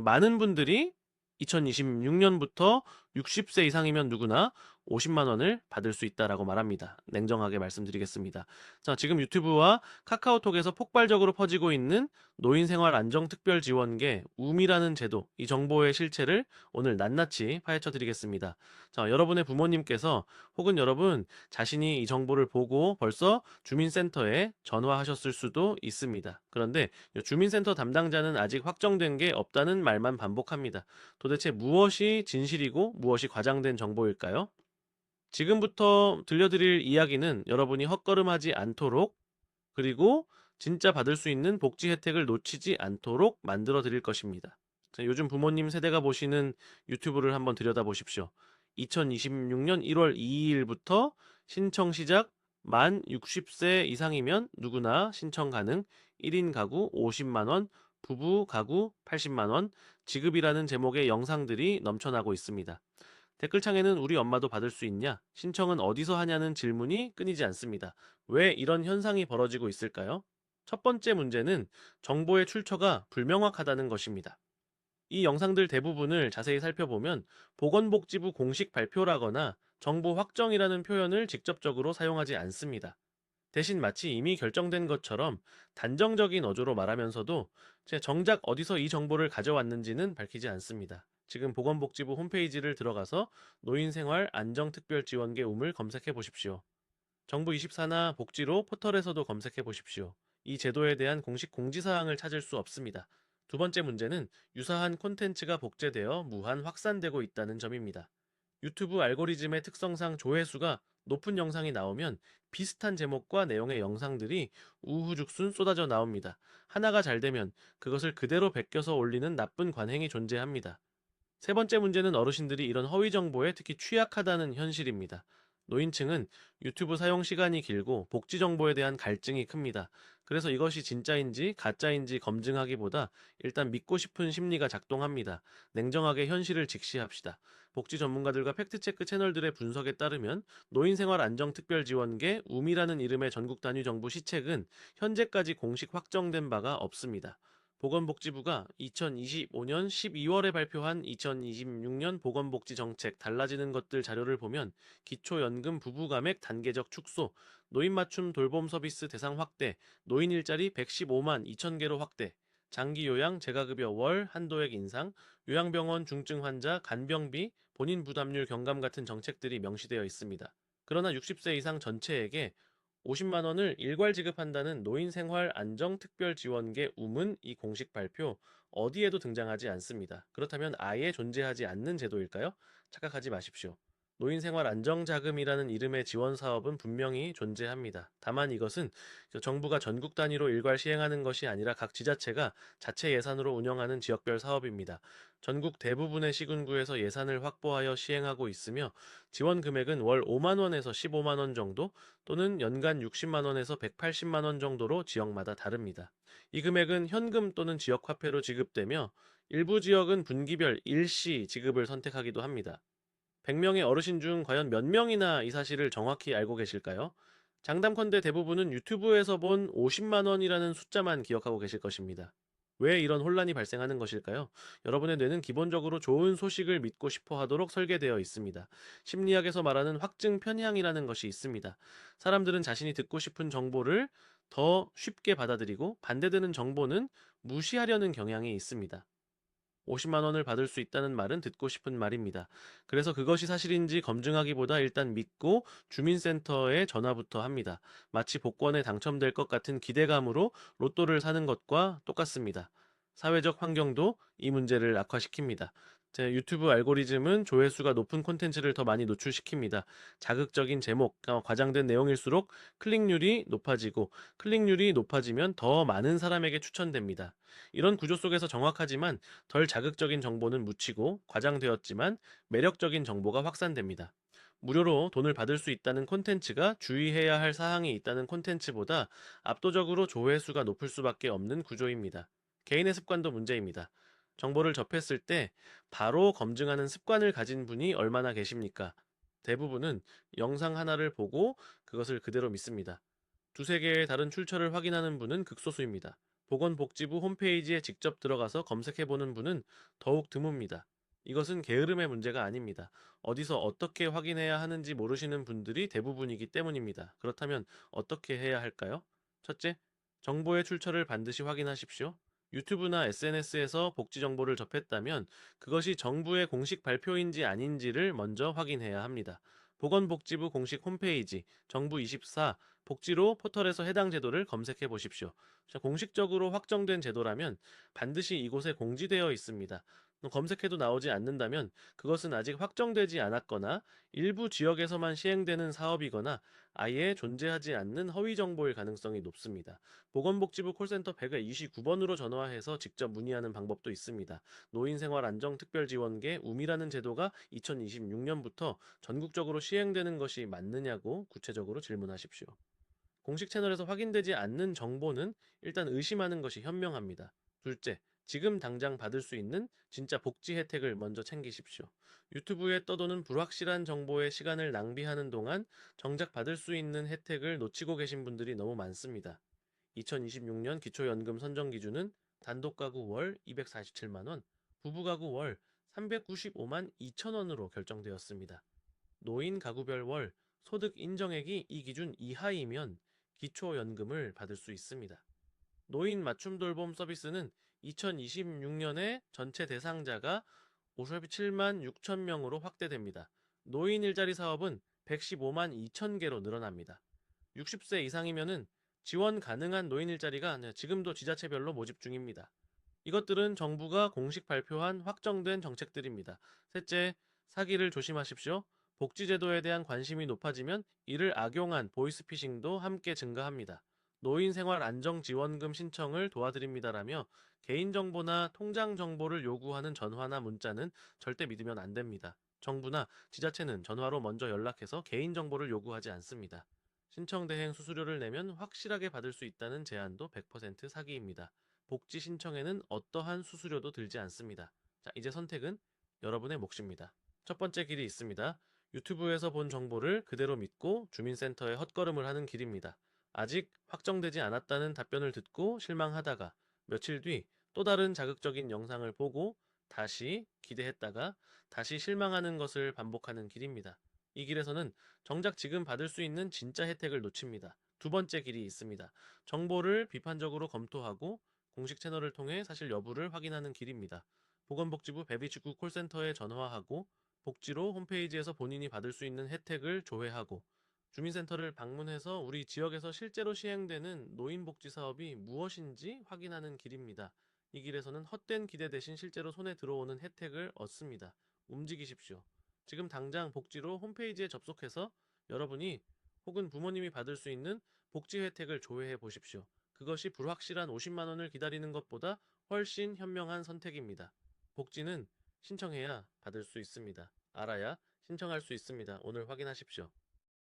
많은 분들이 2026년부터 60세 이상이면 누구나 50만 원을 받을 수 있다라고 말합니다. 냉정하게 말씀드리겠습니다. 자, 지금 유튜브와 카카오톡에서 폭발적으로 퍼지고 있는 노인생활 안정특별지원계 움이라는 제도, 이 정보의 실체를 오늘 낱낱이 파헤쳐 드리겠습니다. 자, 여러분의 부모님께서 혹은 여러분 자신이 이 정보를 보고 벌써 주민센터에 전화하셨을 수도 있습니다. 그런데 주민센터 담당자는 아직 확정된 게 없다는 말만 반복합니다. 도대체 무엇이 진실이고 무엇이 과장된 정보일까요? 지금부터 들려드릴 이야기는 여러분이 헛걸음하지 않도록, 그리고 진짜 받을 수 있는 복지 혜택을 놓치지 않도록 만들어 드릴 것입니다. 자, 요즘 부모님 세대가 보시는 유튜브를 한번 들여다보십시오. 2026년 1월 2일부터 신청 시작, 만 60세 이상이면 누구나 신청 가능, 1인 가구 50만 원, 부부 가구 80만 원, 지급이라는 제목의 영상들이 넘쳐나고 있습니다. 댓글창에는 우리 엄마도 받을 수 있냐? 신청은 어디서 하냐는 질문이 끊이지 않습니다. 왜 이런 현상이 벌어지고 있을까요? 첫 번째 문제는 정보의 출처가 불명확하다는 것입니다. 이 영상들 대부분을 자세히 살펴보면 보건복지부 공식 발표라거나 정보 확정이라는 표현을 직접적으로 사용하지 않습니다. 대신 마치 이미 결정된 것처럼 단정적인 어조로 말하면서도 정작 어디서 이 정보를 가져왔는지는 밝히지 않습니다. 지금 보건복지부 홈페이지를 들어가서 노인생활 안정특별지원계 움을 검색해 보십시오. 정부24나 복지로 포털에서도 검색해 보십시오. 이 제도에 대한 공식 공지사항을 찾을 수 없습니다. 두 번째 문제는 유사한 콘텐츠가 복제되어 무한 확산되고 있다는 점입니다. 유튜브 알고리즘의 특성상 조회수가 높은 영상이 나오면 비슷한 제목과 내용의 영상들이 우후죽순 쏟아져 나옵니다. 하나가 잘 되면 그것을 그대로 베껴서 올리는 나쁜 관행이 존재합니다. 세 번째 문제는 어르신들이 이런 허위 정보에 특히 취약하다는 현실입니다. 노인층은 유튜브 사용 시간이 길고 복지 정보에 대한 갈증이 큽니다. 그래서 이것이 진짜인지 가짜인지 검증하기보다 일단 믿고 싶은 심리가 작동합니다. 냉정하게 현실을 직시합시다. 복지 전문가들과 팩트체크 채널들의 분석에 따르면 노인생활안정특별지원계 움이라는 이름의 전국 단위 정부 시책은 현재까지 공식 확정된 바가 없습니다. 보건복지부가 2025년 12월에 발표한 2026년 보건복지정책 달라지는 것들 자료를 보면 기초연금 부부가맥 단계적 축소, 노인맞춤 돌봄 서비스 대상 확대, 노인 일자리 115만 2천 개로 확대, 장기요양 재가급여 월 한도액 인상, 요양병원 중증 환자 간병비 본인 부담률 경감 같은 정책들이 명시되어 있습니다. 그러나 60세 이상 전체에게 50만 원을 일괄 지급한다는 노인생활 안정특별지원계 움은 이 공식 발표 어디에도 등장하지 않습니다. 그렇다면 아예 존재하지 않는 제도일까요? 착각하지 마십시오. 노인생활 안정자금이라는 이름의 지원 사업은 분명히 존재합니다. 다만 이것은 정부가 전국 단위로 일괄 시행하는 것이 아니라 각 지자체가 자체 예산으로 운영하는 지역별 사업입니다. 전국 대부분의 시군구에서 예산을 확보하여 시행하고 있으며 지원 금액은 월 5만 원에서 15만 원 정도, 또는 연간 60만 원에서 180만 원 정도로 지역마다 다릅니다. 이 금액은 현금 또는 지역 화폐로 지급되며 일부 지역은 분기별 일시 지급을 선택하기도 합니다. 100명의 어르신 중 과연 몇 명이나 이 사실을 정확히 알고 계실까요? 장담컨대 대부분은 유튜브에서 본 50만 원이라는 숫자만 기억하고 계실 것입니다. 왜 이런 혼란이 발생하는 것일까요? 여러분의 뇌는 기본적으로 좋은 소식을 믿고 싶어 하도록 설계되어 있습니다. 심리학에서 말하는 확증 편향이라는 것이 있습니다. 사람들은 자신이 듣고 싶은 정보를 더 쉽게 받아들이고 반대되는 정보는 무시하려는 경향이 있습니다. 50만 원을 받을 수 있다는 말은 듣고 싶은 말입니다. 그래서 그것이 사실인지 검증하기보다 일단 믿고 주민센터에 전화부터 합니다. 마치 복권에 당첨될 것 같은 기대감으로 로또를 사는 것과 똑같습니다. 사회적 환경도 이 문제를 악화시킵니다. 제 유튜브 알고리즘은 조회수가 높은 콘텐츠를 더 많이 노출시킵니다. 자극적인 제목, 과장된 내용일수록 클릭률이 높아지고, 클릭률이 높아지면 더 많은 사람에게 추천됩니다. 이런 구조 속에서 정확하지만 덜 자극적인 정보는 묻히고, 과장되었지만 매력적인 정보가 확산됩니다. 무료로 돈을 받을 수 있다는 콘텐츠가 주의해야 할 사항이 있다는 콘텐츠보다 압도적으로 조회수가 높을 수밖에 없는 구조입니다. 개인의 습관도 문제입니다. 정보를 접했을 때 바로 검증하는 습관을 가진 분이 얼마나 계십니까? 대부분은 영상 하나를 보고 그것을 그대로 믿습니다. 두세 개의 다른 출처를 확인하는 분은 극소수입니다. 보건복지부 홈페이지에 직접 들어가서 검색해보는 분은 더욱 드뭅니다. 이것은 게으름의 문제가 아닙니다. 어디서 어떻게 확인해야 하는지 모르시는 분들이 대부분이기 때문입니다. 그렇다면 어떻게 해야 할까요? 첫째, 정보의 출처를 반드시 확인하십시오. 유튜브나 SNS에서 복지 정보를 접했다면 그것이 정부의 공식 발표인지 아닌지를 먼저 확인해야 합니다. 보건복지부 공식 홈페이지, 정부24 복지로 포털에서 해당 제도를 검색해 보십시오. 자, 공식적으로 확정된 제도라면 반드시 이곳에 공지되어 있습니다. 검색해도 나오지 않는다면 그것은 아직 확정되지 않았거나 일부 지역에서만 시행되는 사업이거나 아예 존재하지 않는 허위 정보일 가능성이 높습니다. 보건복지부 콜센터 129번으로 전화해서 직접 문의하는 방법도 있습니다. 노인생활안정특별지원계 우미라는 제도가 2026년부터 전국적으로 시행되는 것이 맞느냐고 구체적으로 질문하십시오. 공식 채널에서 확인되지 않는 정보는 일단 의심하는 것이 현명합니다. 둘째, 지금 당장 받을 수 있는 진짜 복지 혜택을 먼저 챙기십시오. 유튜브에 떠도는 불확실한 정보에 시간을 낭비하는 동안 정작 받을 수 있는 혜택을 놓치고 계신 분들이 너무 많습니다. 2026년 기초연금 선정 기준은 단독 가구 월 247만 원, 부부 가구 월 395만 2천 원으로 결정되었습니다. 노인 가구별 월 소득 인정액이 이 기준 이하이면 기초연금을 받을 수 있습니다. 노인 맞춤 돌봄 서비스는 2026년에 전체 대상자가 57만 6천 명으로 확대됩니다. 노인 일자리 사업은 115만 2천 개로 늘어납니다. 60세 이상이면은 지원 가능한 노인 일자리가 지금도 지자체별로 모집 중입니다. 이것들은 정부가 공식 발표한 확정된 정책들입니다. 셋째, 사기를 조심하십시오. 복지제도에 대한 관심이 높아지면 이를 악용한 보이스피싱도 함께 증가합니다. 노인생활안정지원금 신청을 도와드립니다라며 개인정보나 통장 정보를 요구하는 전화나 문자는 절대 믿으면 안 됩니다. 정부나 지자체는 전화로 먼저 연락해서 개인정보를 요구하지 않습니다. 신청 대행 수수료를 내면 확실하게 받을 수 있다는 제안도 100% 사기입니다. 복지 신청에는 어떠한 수수료도 들지 않습니다. 자, 이제 선택은 여러분의 몫입니다. 첫 번째 길이 있습니다. 유튜브에서 본 정보를 그대로 믿고 주민센터에 헛걸음을 하는 길입니다. 아직 확정되지 않았다는 답변을 듣고 실망하다가 며칠 뒤 또 다른 자극적인 영상을 보고 다시 기대했다가 다시 실망하는 것을 반복하는 길입니다. 이 길에서는 정작 지금 받을 수 있는 진짜 혜택을 놓칩니다. 두 번째 길이 있습니다. 정보를 비판적으로 검토하고 공식 채널을 통해 사실 여부를 확인하는 길입니다. 보건복지부 베비치구 콜센터에 전화하고 복지로 홈페이지에서 본인이 받을 수 있는 혜택을 조회하고 주민센터를 방문해서 우리 지역에서 실제로 시행되는 노인복지 사업이 무엇인지 확인하는 길입니다. 이 길에서는 헛된 기대 대신 실제로 손에 들어오는 혜택을 얻습니다. 움직이십시오. 지금 당장 복지로 홈페이지에 접속해서 여러분이 혹은 부모님이 받을 수 있는 복지 혜택을 조회해 보십시오. 그것이 불확실한 50만 원을 기다리는 것보다 훨씬 현명한 선택입니다. 복지는 신청해야 받을 수 있습니다. 알아야 신청할 수 있습니다. 오늘 확인하십시오.